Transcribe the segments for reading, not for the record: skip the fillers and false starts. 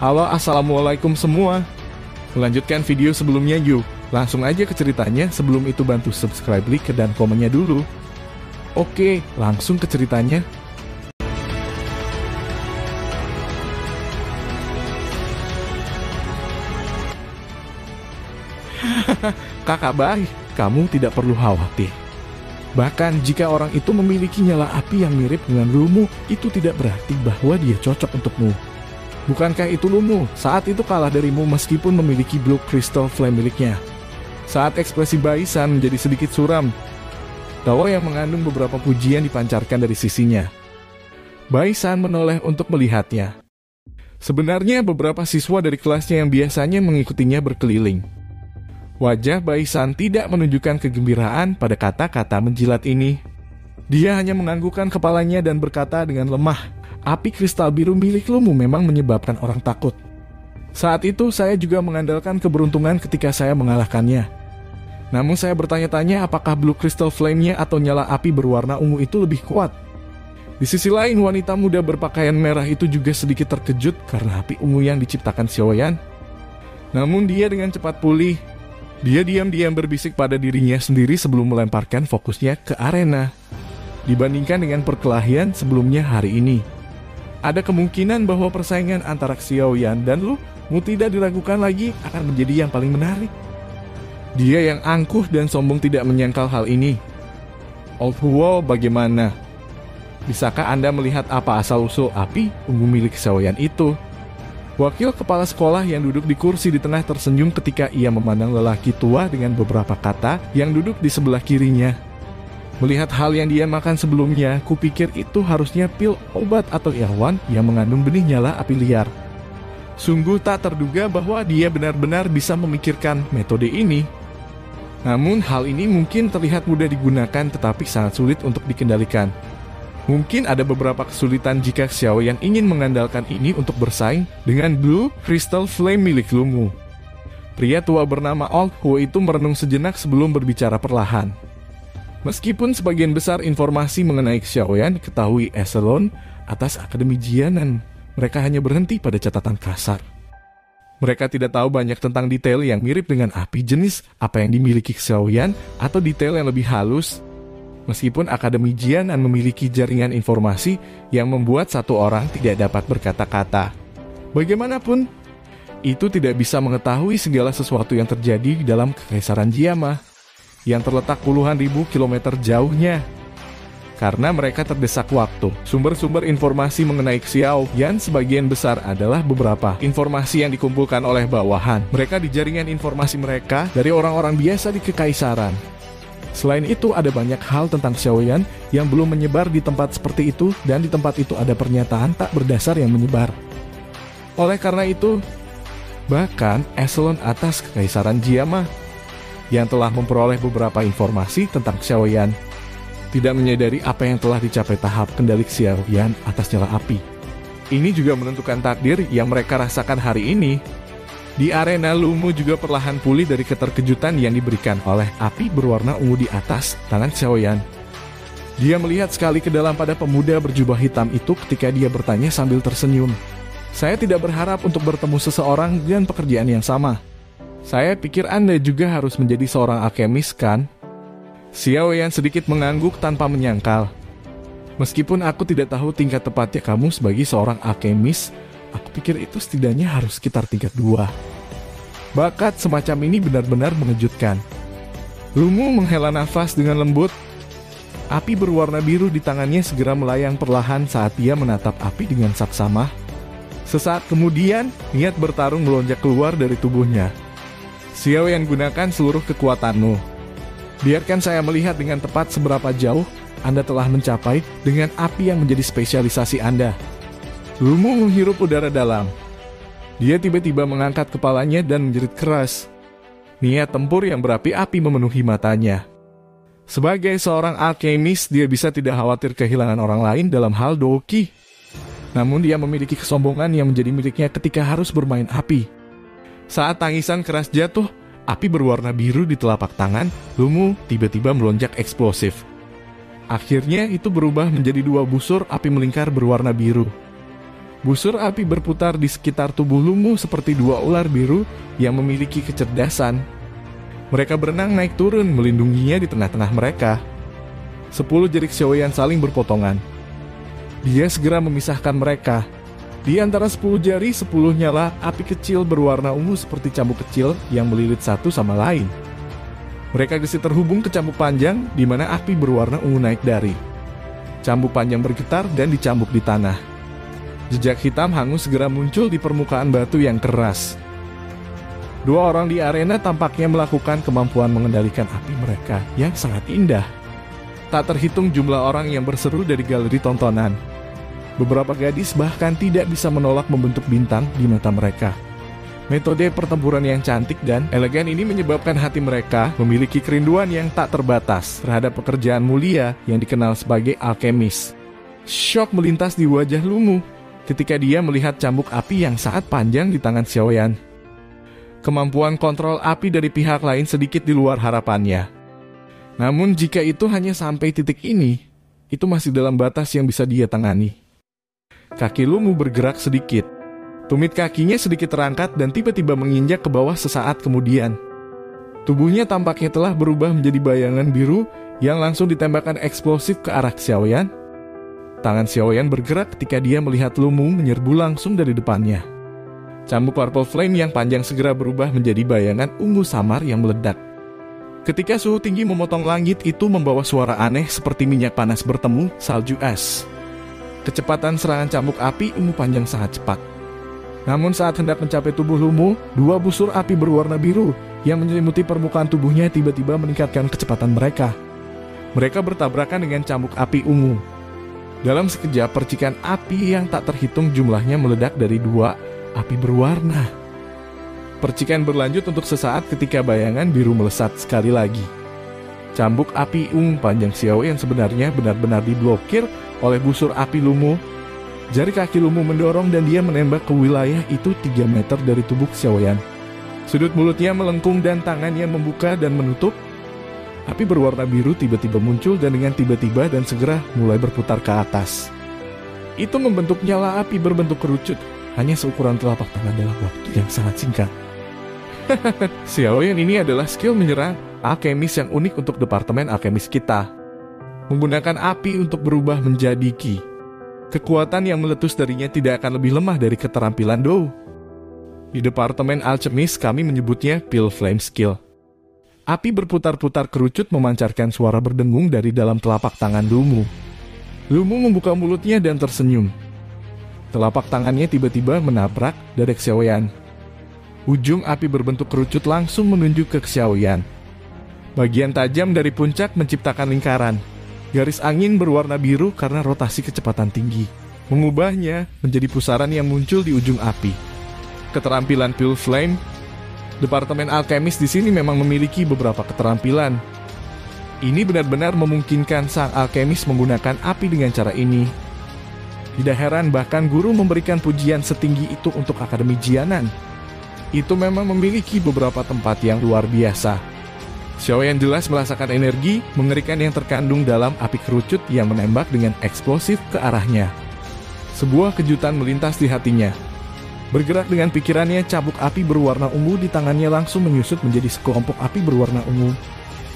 Halo, assalamualaikum semua. Melanjutkan video sebelumnya yuk. Langsung aja ke ceritanya, sebelum itu bantu subscribe, like, dan komennya dulu. Oke, langsung ke ceritanya. Kakak baik, kamu tidak perlu khawatir. Bahkan jika orang itu memiliki nyala api yang mirip dengan Lumu, itu tidak berarti bahwa dia cocok untukmu. Bukankah itu Lumu saat itu kalah darimu meskipun memiliki Blue Crystal Flame miliknya? Saat ekspresi Baisan menjadi sedikit suram, tawa yang mengandung beberapa pujian dipancarkan dari sisinya. Baisan menoleh untuk melihatnya. Sebenarnya beberapa siswa dari kelasnya yang biasanya mengikutinya berkeliling. Wajah Baisan tidak menunjukkan kegembiraan pada kata-kata menjilat ini. Dia hanya menganggukkan kepalanya dan berkata dengan lemah, "Api kristal biru milik Lumu memang menyebabkan orang takut. Saat itu saya juga mengandalkan keberuntungan ketika saya mengalahkannya. Namun saya bertanya-tanya apakah Blue Crystal Flame-nya atau nyala api berwarna ungu itu lebih kuat." Di sisi lain, wanita muda berpakaian merah itu juga sedikit terkejut karena api ungu yang diciptakan Xiaoyan. Namun dia dengan cepat pulih. Dia diam-diam berbisik pada dirinya sendiri sebelum melemparkan fokusnya ke arena. Dibandingkan dengan perkelahian sebelumnya hari ini, ada kemungkinan bahwa persaingan antara Xiaoyan dan Lumu tidak diragukan lagi akan menjadi yang paling menarik. Dia yang angkuh dan sombong tidak menyangkal hal ini. Old Huo, bagaimana? Bisakah Anda melihat apa asal-usul api ungu milik Xiaoyan itu? Wakil kepala sekolah yang duduk di kursi di tengah tersenyum ketika ia memandang lelaki tua dengan beberapa kata yang duduk di sebelah kirinya. Melihat hal yang dia makan sebelumnya, kupikir itu harusnya pil obat atau irwan yang mengandung benih nyala api liar. Sungguh tak terduga bahwa dia benar-benar bisa memikirkan metode ini. Namun hal ini mungkin terlihat mudah digunakan tetapi sangat sulit untuk dikendalikan. Mungkin ada beberapa kesulitan jika Xiaoyan ingin mengandalkan ini untuk bersaing dengan Blue Crystal Flame milik Lumu. Pria tua bernama Old Huo itu merenung sejenak sebelum berbicara perlahan. Meskipun sebagian besar informasi mengenai Xiaoyan diketahui eselon atas Akademi Jianan, mereka hanya berhenti pada catatan kasar. Mereka tidak tahu banyak tentang detail yang mirip dengan api jenis apa yang dimiliki Xiaoyan atau detail yang lebih halus. Meskipun Akademi Jianan memiliki jaringan informasi yang membuat satu orang tidak dapat berkata-kata. Bagaimanapun, itu tidak bisa mengetahui segala sesuatu yang terjadi di dalam Kekaisaran Jiama yang terletak puluhan ribu kilometer jauhnya. Karena mereka terdesak waktu, sumber-sumber informasi mengenai Xiaoyan sebagian besar adalah beberapa informasi yang dikumpulkan oleh bawahan. Mereka di jaringan informasi mereka dari orang-orang biasa di Kekaisaran. Selain itu, ada banyak hal tentang Xiaoyan yang belum menyebar di tempat seperti itu, dan di tempat itu ada pernyataan tak berdasar yang menyebar. Oleh karena itu, bahkan eselon atas Kekaisaran Jiama yang telah memperoleh beberapa informasi tentang Xiaoyan tidak menyadari apa yang telah dicapai tahap kendali Xiaoyan atas nyala api. Ini juga menentukan takdir yang mereka rasakan hari ini. Di arena, Lumu juga perlahan pulih dari keterkejutan yang diberikan oleh api berwarna ungu di atas tangan Xiaoyan. Dia melihat sekali ke dalam pada pemuda berjubah hitam itu ketika dia bertanya sambil tersenyum. "Saya tidak berharap untuk bertemu seseorang dengan pekerjaan yang sama. Saya pikir Anda juga harus menjadi seorang alkemis, kan?" Xiaoyan sedikit mengangguk tanpa menyangkal. "Meskipun aku tidak tahu tingkat tepatnya kamu sebagai seorang alkemis, aku pikir itu setidaknya harus sekitar tingkat 2. Bakat semacam ini benar-benar mengejutkan." Lumu menghela nafas dengan lembut. Api berwarna biru di tangannya segera melayang perlahan saat dia menatap api dengan saksama. Sesaat kemudian, niat bertarung melonjak keluar dari tubuhnya. "Xiaoyan, gunakan seluruh kekuatanmu. Biarkan saya melihat dengan tepat seberapa jauh Anda telah mencapai dengan api yang menjadi spesialisasi Anda." Lumu menghirup udara dalam. Dia tiba-tiba mengangkat kepalanya dan menjerit keras. Niat tempur yang berapi-api memenuhi matanya. Sebagai seorang alkemis, dia bisa tidak khawatir kehilangan orang lain dalam hal doki. Namun dia memiliki kesombongan yang menjadi miliknya ketika harus bermain api. Saat tangisan keras jatuh, api berwarna biru di telapak tangan Lumu tiba-tiba melonjak eksplosif. Akhirnya itu berubah menjadi 2 busur api melingkar berwarna biru. Busur api berputar di sekitar tubuh Lumu seperti dua ular biru yang memiliki kecerdasan. Mereka berenang naik turun melindunginya di tengah-tengah mereka. 10 jari Xiaoyan saling berpotongan. Dia segera memisahkan mereka. Di antara 10 jari, 10 nyala api kecil berwarna ungu seperti cambuk kecil yang melilit satu sama lain. Mereka gesit terhubung ke cambuk panjang di mana api berwarna ungu naik dari. Cambuk panjang bergetar dan dicambuk di tanah. Jejak hitam hangus segera muncul di permukaan batu yang keras. Dua orang di arena tampaknya melakukan kemampuan mengendalikan api mereka yang sangat indah. Tak terhitung jumlah orang yang berseru dari galeri tontonan. Beberapa gadis bahkan tidak bisa menolak membentuk bintang di mata mereka. Metode pertempuran yang cantik dan elegan ini menyebabkan hati mereka memiliki kerinduan yang tak terbatas terhadap pekerjaan mulia yang dikenal sebagai alkemis. Syok melintas di wajah Lumu ketika dia melihat cambuk api yang sangat panjang di tangan Xiaoyan. Kemampuan kontrol api dari pihak lain sedikit di luar harapannya. Namun jika itu hanya sampai titik ini, itu masih dalam batas yang bisa dia tangani. Kaki Lumu bergerak sedikit. Tumit kakinya sedikit terangkat dan tiba-tiba menginjak ke bawah sesaat kemudian. Tubuhnya tampaknya telah berubah menjadi bayangan biru yang langsung ditembakkan eksplosif ke arah Xiaoyan. Tangan Xiaoyan bergerak ketika dia melihat Lumu menyerbu langsung dari depannya. Cambuk Purple Flame yang panjang segera berubah menjadi bayangan ungu samar yang meledak. Ketika suhu tinggi memotong langit, itu membawa suara aneh seperti minyak panas bertemu salju es. Kecepatan serangan cambuk api ungu panjang sangat cepat. Namun saat hendak mencapai tubuh Lumu, dua busur api berwarna biru yang menyelimuti permukaan tubuhnya tiba-tiba meningkatkan kecepatan mereka. Mereka bertabrakan dengan cambuk api ungu. Dalam sekejap, percikan api yang tak terhitung jumlahnya meledak dari dua api berwarna. Percikan berlanjut untuk sesaat ketika bayangan biru melesat sekali lagi. Cambuk api ungu panjang Xiaoyan sebenarnya benar-benar diblokir oleh busur api Lumu. Jari kaki Lumu mendorong dan dia menembak ke wilayah itu 3 meter dari tubuh Xiaoyan. Sudut mulutnya melengkung dan tangannya membuka dan menutup. Api berwarna biru tiba-tiba muncul dan dengan tiba-tiba dan segera mulai berputar ke atas. Itu membentuk nyala api berbentuk kerucut, hanya seukuran telapak tangan dalam waktu yang sangat singkat. Xiaoyan ini adalah skill menyerang alkemis yang unik untuk departemen alkemis kita. Menggunakan api untuk berubah menjadi ki. Kekuatan yang meletus darinya tidak akan lebih lemah dari keterampilan Dou. Di departemen alkemis kami menyebutnya Pale Flame Skill. Api berputar-putar kerucut memancarkan suara berdengung dari dalam telapak tangan Lumu. Lumu membuka mulutnya dan tersenyum. Telapak tangannya tiba-tiba menabrak dada Xiaoyan. Ujung api berbentuk kerucut langsung menunjuk ke Xiaoyan. Bagian tajam dari puncak menciptakan lingkaran. Garis angin berwarna biru karena rotasi kecepatan tinggi, mengubahnya menjadi pusaran yang muncul di ujung api. Keterampilan Pale Flame. Departemen alkemis di sini memang memiliki beberapa keterampilan. Ini benar-benar memungkinkan sang alkemis menggunakan api dengan cara ini. Tidak heran bahkan guru memberikan pujian setinggi itu untuk Akademi Jianan. Itu memang memiliki beberapa tempat yang luar biasa. Xiaoyan jelas merasakan energi mengerikan yang terkandung dalam api kerucut yang menembak dengan eksplosif ke arahnya. Sebuah kejutan melintas di hatinya. Bergerak dengan pikirannya, cambuk api berwarna ungu di tangannya langsung menyusut menjadi sekelompok api berwarna ungu.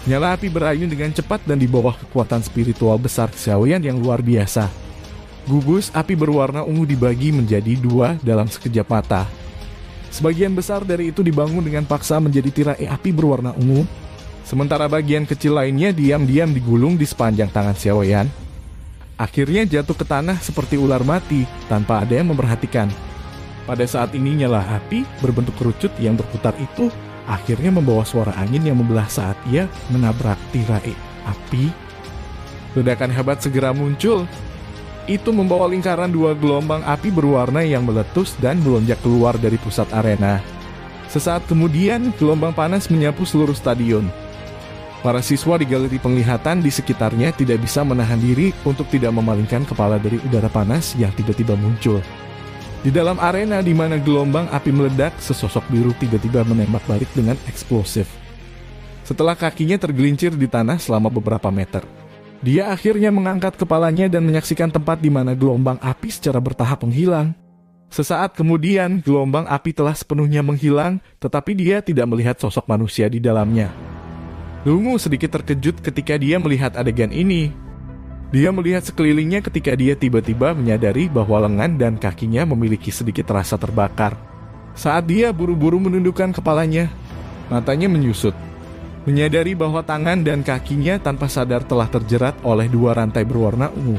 Nyala api berayun dengan cepat dan di bawah kekuatan spiritual besar Xiaoyan yang luar biasa. Gugus api berwarna ungu dibagi menjadi 2 dalam sekejap mata. Sebagian besar dari itu dibangun dengan paksa menjadi tirai api berwarna ungu, sementara bagian kecil lainnya diam-diam digulung di sepanjang tangan Xiaoyan. Akhirnya jatuh ke tanah seperti ular mati tanpa ada yang memperhatikan. Pada saat ini nyala api berbentuk kerucut yang berputar itu akhirnya membawa suara angin yang membelah saat ia menabrak tirai api. Ledakan hebat segera muncul. Itu membawa lingkaran 2 gelombang api berwarna yang meletus dan melonjak keluar dari pusat arena. Sesaat kemudian, gelombang panas menyapu seluruh stadion. Para siswa di galeri penglihatan di sekitarnya tidak bisa menahan diri untuk tidak memalingkan kepala dari udara panas yang tiba-tiba muncul. Di dalam arena di mana gelombang api meledak, sesosok biru tiba-tiba menembak balik dengan eksplosif. Setelah kakinya tergelincir di tanah selama beberapa meter, dia akhirnya mengangkat kepalanya dan menyaksikan tempat di mana gelombang api secara bertahap menghilang. Sesaat kemudian, gelombang api telah sepenuhnya menghilang, tetapi dia tidak melihat sosok manusia di dalamnya. Lu Mu sedikit terkejut ketika dia melihat adegan ini. Dia melihat sekelilingnya ketika dia tiba-tiba menyadari bahwa lengan dan kakinya memiliki sedikit rasa terbakar. Saat dia buru-buru menundukkan kepalanya, matanya menyusut. Menyadari bahwa tangan dan kakinya tanpa sadar telah terjerat oleh dua rantai berwarna ungu.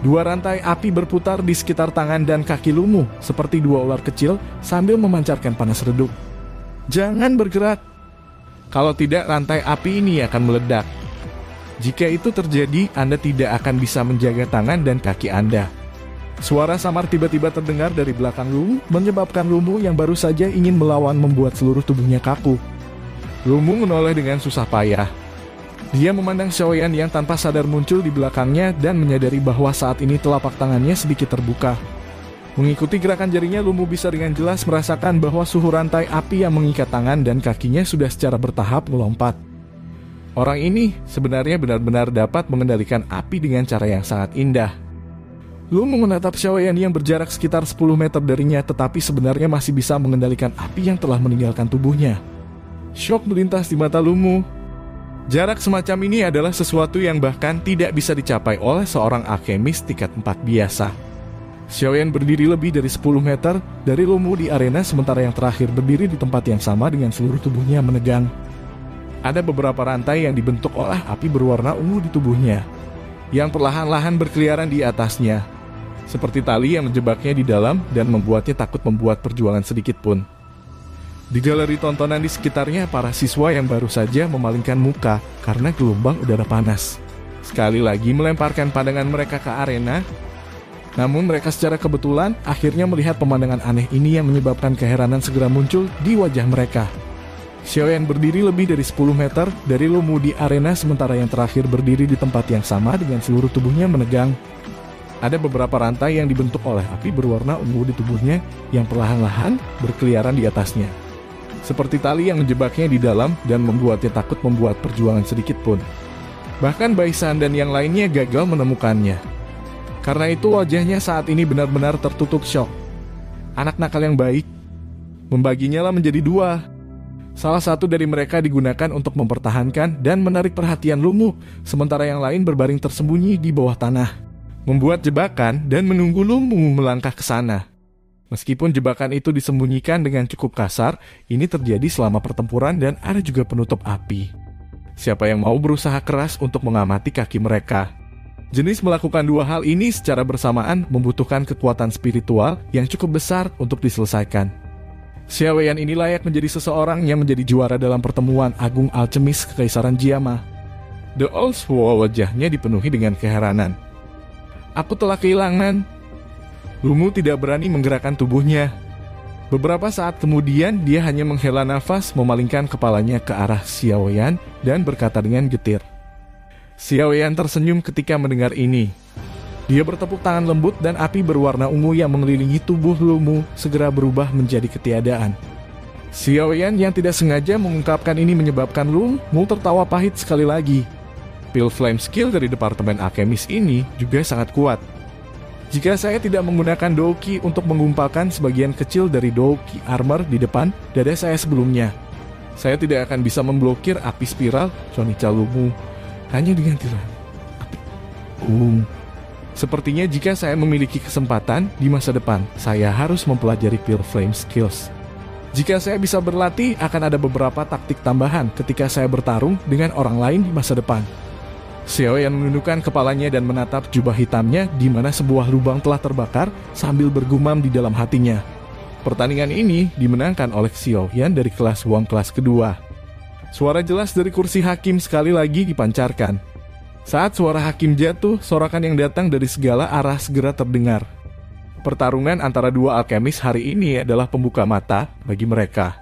Dua rantai api berputar di sekitar tangan dan kaki Lu Mu seperti dua ular kecil sambil memancarkan panas redup. Jangan bergerak. Kalau tidak, rantai api ini akan meledak. Jika itu terjadi, Anda tidak akan bisa menjaga tangan dan kaki Anda. Suara samar tiba-tiba terdengar dari belakang Lu Mu, menyebabkan Lu Mu yang baru saja ingin melawan membuat seluruh tubuhnya kaku. Lu Mu menoleh dengan susah payah. Dia memandang Xiaoyan yang tanpa sadar muncul di belakangnya dan menyadari bahwa saat ini telapak tangannya sedikit terbuka. Mengikuti gerakan jarinya, Lu Mu bisa dengan jelas merasakan bahwa suhu rantai api yang mengikat tangan dan kakinya sudah secara bertahap melompat. Orang ini sebenarnya benar-benar dapat mengendalikan api dengan cara yang sangat indah. Lu Mu menatap Xiaoyan yang berjarak sekitar 10 meter darinya, tetapi sebenarnya masih bisa mengendalikan api yang telah meninggalkan tubuhnya. Syok melintas di mata Lu Mu. Jarak semacam ini adalah sesuatu yang bahkan tidak bisa dicapai oleh seorang alkemis tingkat 4 biasa. Xiaoyan berdiri lebih dari 10 meter dari Lu Mu di arena, sementara yang terakhir berdiri di tempat yang sama dengan seluruh tubuhnya menegang. Ada beberapa rantai yang dibentuk oleh api berwarna ungu di tubuhnya, yang perlahan-lahan berkeliaran di atasnya, seperti tali yang menjebaknya di dalam dan membuatnya takut membuat perjuangan sedikit pun. Di galeri tontonan di sekitarnya, para siswa yang baru saja memalingkan muka karena gelombang udara panas sekali lagi melemparkan pandangan mereka ke arena. Namun mereka secara kebetulan akhirnya melihat pemandangan aneh ini yang menyebabkan keheranan segera muncul di wajah mereka. Xiaoyan berdiri lebih dari 10 meter dari Lu Mu di arena, sementara yang terakhir berdiri di tempat yang sama dengan seluruh tubuhnya menegang. Ada beberapa rantai yang dibentuk oleh api berwarna ungu di tubuhnya yang perlahan-lahan berkeliaran di atasnya, seperti tali yang menjebaknya di dalam dan membuatnya takut membuat perjuangan sedikit pun. Bahkan Baisan dan yang lainnya gagal menemukannya. Karena itu wajahnya saat ini benar-benar tertutup syok. Anak nakal yang baik membaginya lah menjadi dua. Salah satu dari mereka digunakan untuk mempertahankan dan menarik perhatian Lu Mu, sementara yang lain berbaring tersembunyi di bawah tanah, membuat jebakan dan menunggu Lu Mu melangkah ke sana. Meskipun jebakan itu disembunyikan dengan cukup kasar, ini terjadi selama pertempuran dan ada juga penutup api. Siapa yang mau berusaha keras untuk mengamati kaki mereka? Jenis melakukan dua hal ini secara bersamaan membutuhkan kekuatan spiritual yang cukup besar untuk diselesaikan. Xiaoyan ini layak menjadi seseorang yang menjadi juara dalam pertemuan agung alkemis Kekaisaran Jiama. The Old Sword wajahnya dipenuhi dengan keheranan. Aku telah kehilangan. Lu Mu tidak berani menggerakkan tubuhnya. Beberapa saat kemudian dia hanya menghela nafas, memalingkan kepalanya ke arah Xiaoyan dan berkata dengan getir. Xiaoyan tersenyum ketika mendengar ini. Dia bertepuk tangan lembut dan api berwarna ungu yang mengelilingi tubuh Lu Mu segera berubah menjadi ketiadaan. Xiaoyan yang tidak sengaja mengungkapkan ini menyebabkan Lu Mu tertawa pahit sekali lagi. Pil Flame skill dari Departemen Alkemis ini juga sangat kuat. Jika saya tidak menggunakan Douki untuk menggumpalkan sebagian kecil dari Douki Armor di depan dada saya sebelumnya, saya tidak akan bisa memblokir api spiral Chonica Lu Mu hanya dengan tiran api. Sepertinya jika saya memiliki kesempatan di masa depan, saya harus mempelajari Pure Flame Skills. Jika saya bisa berlatih, akan ada beberapa taktik tambahan ketika saya bertarung dengan orang lain di masa depan. Xiaoyan menundukkan kepalanya dan menatap jubah hitamnya di mana sebuah lubang telah terbakar sambil bergumam di dalam hatinya. Pertandingan ini dimenangkan oleh Xiaoyan dari kelas Wang kelas kedua. Suara jelas dari kursi hakim sekali lagi dipancarkan. Saat suara hakim jatuh, sorakan yang datang dari segala arah segera terdengar. Pertarungan antara dua alkemis hari ini adalah pembuka mata bagi mereka.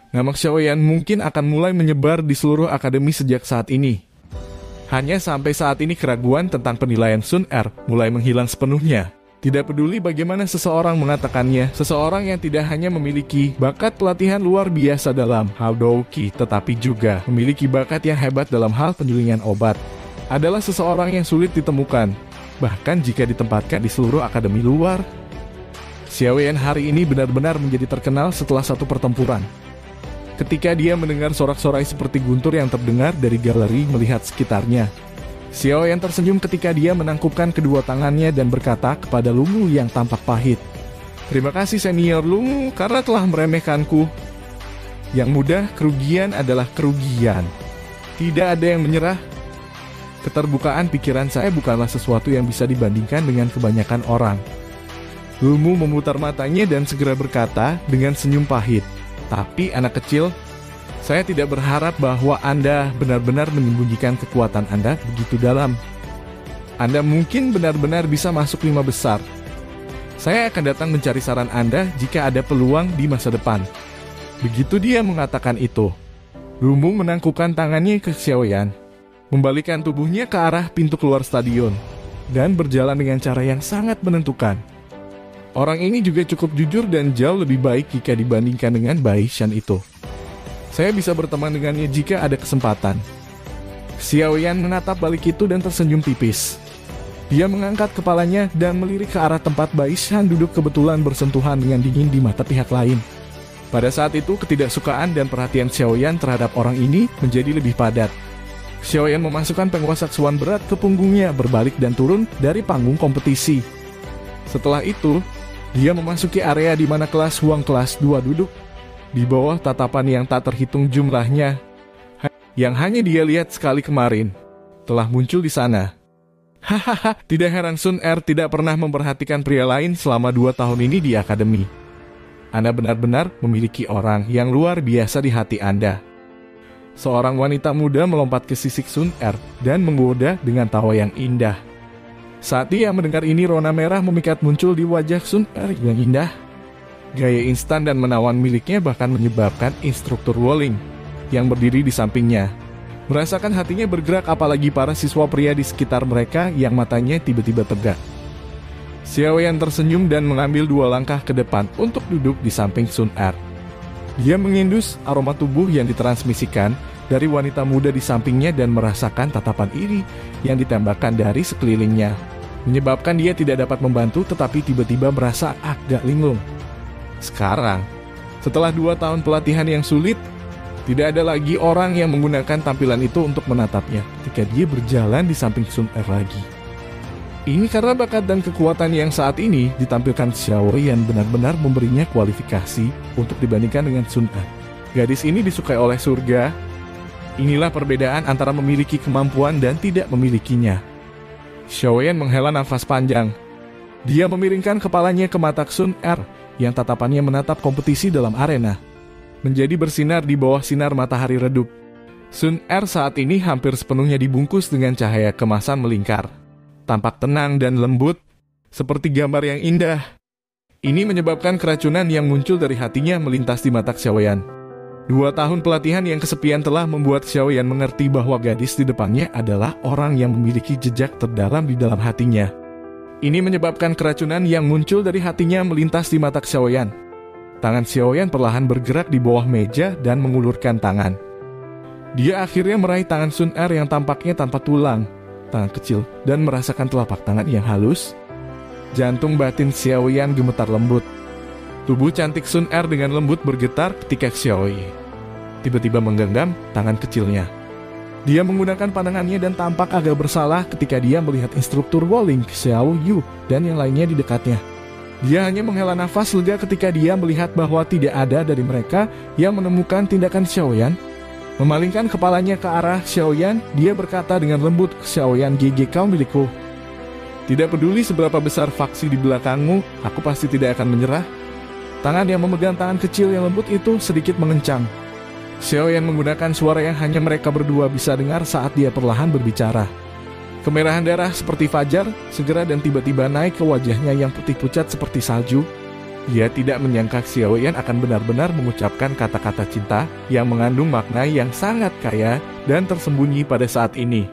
Nama Xiaoyan mungkin akan mulai menyebar di seluruh akademi sejak saat ini. Hanya sampai saat ini keraguan tentang penilaian Sun Er mulai menghilang sepenuhnya. Tidak peduli bagaimana seseorang mengatakannya, seseorang yang tidak hanya memiliki bakat pelatihan luar biasa dalam hal Douki, tetapi juga memiliki bakat yang hebat dalam hal penyulingan obat, adalah seseorang yang sulit ditemukan, bahkan jika ditempatkan di seluruh akademi luar. Xiaoyan hari ini benar-benar menjadi terkenal setelah satu pertempuran. Ketika dia mendengar sorak-sorai seperti guntur yang terdengar dari galeri melihat sekitarnya, Xiaoyan tersenyum ketika dia menangkupkan kedua tangannya dan berkata kepada Lumu yang tampak pahit, "Terima kasih senior Lumu karena telah meremehkanku. Yang mudah, kerugian adalah kerugian. Tidak ada yang menyerah. Keterbukaan pikiran saya bukanlah sesuatu yang bisa dibandingkan dengan kebanyakan orang." Lumu memutar matanya dan segera berkata dengan senyum pahit, "Tapi anak kecil, saya tidak berharap bahwa Anda benar-benar menyembunyikan kekuatan Anda begitu dalam. Anda mungkin benar-benar bisa masuk 5 besar. Saya akan datang mencari saran Anda jika ada peluang di masa depan." Begitu dia mengatakan itu, Lumu menangkupkan tangannya ke Xiaoyan, membalikkan tubuhnya ke arah pintu keluar stadion, dan berjalan dengan cara yang sangat menentukan. Orang ini juga cukup jujur dan jauh lebih baik jika dibandingkan dengan Bai Shan itu. Saya bisa berteman dengannya jika ada kesempatan. Xiaoyan menatap balik itu dan tersenyum tipis. Dia mengangkat kepalanya dan melirik ke arah tempat Bai Shan duduk kebetulan bersentuhan dengan dingin di mata pihak lain. Pada saat itu, ketidaksukaan dan perhatian Xiaoyan terhadap orang ini menjadi lebih padat. Xiaoyan memasukkan penguasaan berat ke punggungnya, berbalik dan turun dari panggung kompetisi. Setelah itu, dia memasuki area di mana kelas Huang kelas 2 duduk. Di bawah tatapan yang tak terhitung jumlahnya, yang hanya dia lihat sekali kemarin, telah muncul di sana. Hahaha, tidak heran Sun Er tidak pernah memperhatikan pria lain selama 2 tahun ini di akademi. Anda benar-benar memiliki orang yang luar biasa di hati Anda. Seorang wanita muda melompat ke sisik Sun Er dan menggoda dengan tawa yang indah. Saat dia mendengar ini, rona merah memikat muncul di wajah Sun Er yang indah. Gaya instan dan menawan miliknya bahkan menyebabkan instruktur Wolling yang berdiri di sampingnya merasakan hatinya bergerak, apalagi para siswa pria di sekitar mereka yang matanya tiba-tiba tegak. Xiaoyan tersenyum dan mengambil 2 langkah ke depan untuk duduk di samping Sun Er. Dia mengendus aroma tubuh yang ditransmisikan dari wanita muda di sampingnya dan merasakan tatapan iri yang ditembakkan dari sekelilingnya, menyebabkan dia tidak dapat membantu tetapi tiba-tiba merasa agak linglung. Sekarang, setelah 2 tahun pelatihan yang sulit, tidak ada lagi orang yang menggunakan tampilan itu untuk menatapnya ketika dia berjalan di samping Sun Er lagi. Ini karena bakat dan kekuatan yang saat ini ditampilkan Xiaoyan benar-benar memberinya kualifikasi untuk dibandingkan dengan Sun Er. Gadis ini disukai oleh surga. Inilah perbedaan antara memiliki kemampuan dan tidak memilikinya. Xiaoyan menghela nafas panjang. Dia memiringkan kepalanya ke mata Sun Er yang tatapannya menatap kompetisi dalam arena, menjadi bersinar di bawah sinar matahari redup. Sun Er saat ini hampir sepenuhnya dibungkus dengan cahaya kemasan melingkar, tampak tenang dan lembut, seperti gambar yang indah. Ini menyebabkan keracunan yang muncul dari hatinya melintas di mata Xiaoyan. 2 tahun pelatihan yang kesepian telah membuat Xiaoyan mengerti bahwa gadis di depannya adalah orang yang memiliki jejak terdalam di dalam hatinya. Ini menyebabkan keracunan yang muncul dari hatinya melintas di mata Xiaoyan. Tangan Xiaoyan perlahan bergerak di bawah meja dan mengulurkan tangan. Dia akhirnya meraih tangan Sun Er yang tampaknya tanpa tulang, tangan kecil, dan merasakan telapak tangan yang halus. Jantung batin Xiaoyan gemetar lembut. Tubuh cantik Sun Er dengan lembut bergetar ketika Xiaoyan tiba-tiba menggenggam tangan kecilnya. Dia menggunakan pandangannya dan tampak agak bersalah ketika dia melihat instruktur Wolling, Xiao Yu, dan yang lainnya di dekatnya. Dia hanya menghela nafas lega ketika dia melihat bahwa tidak ada dari mereka yang menemukan tindakan Xiaoyan. Memalingkan kepalanya ke arah Xiaoyan, dia berkata dengan lembut, "Xiaoyan, GG kau milikku. Tidak peduli seberapa besar faksi di belakangmu, aku pasti tidak akan menyerah." Tangan yang memegang tangan kecil yang lembut itu sedikit mengencang. Xiaoyan menggunakan suara yang hanya mereka berdua bisa dengar saat dia perlahan berbicara. Kemerahan darah seperti fajar segera dan tiba-tiba naik ke wajahnya yang putih pucat seperti salju. Dia tidak menyangka Xiaoyan akan benar-benar mengucapkan kata-kata cinta yang mengandung makna yang sangat kaya dan tersembunyi pada saat ini.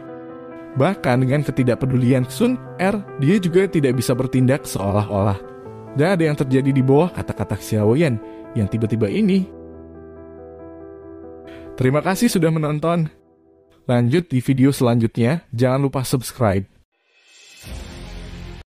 Bahkan dengan ketidakpedulian Sun Er, dia juga tidak bisa bertindak seolah-olah tidak ada yang terjadi di bawah kata-kata Xiaoyan yang tiba-tiba ini. Terima kasih sudah menonton. Lanjut di video selanjutnya, jangan lupa subscribe.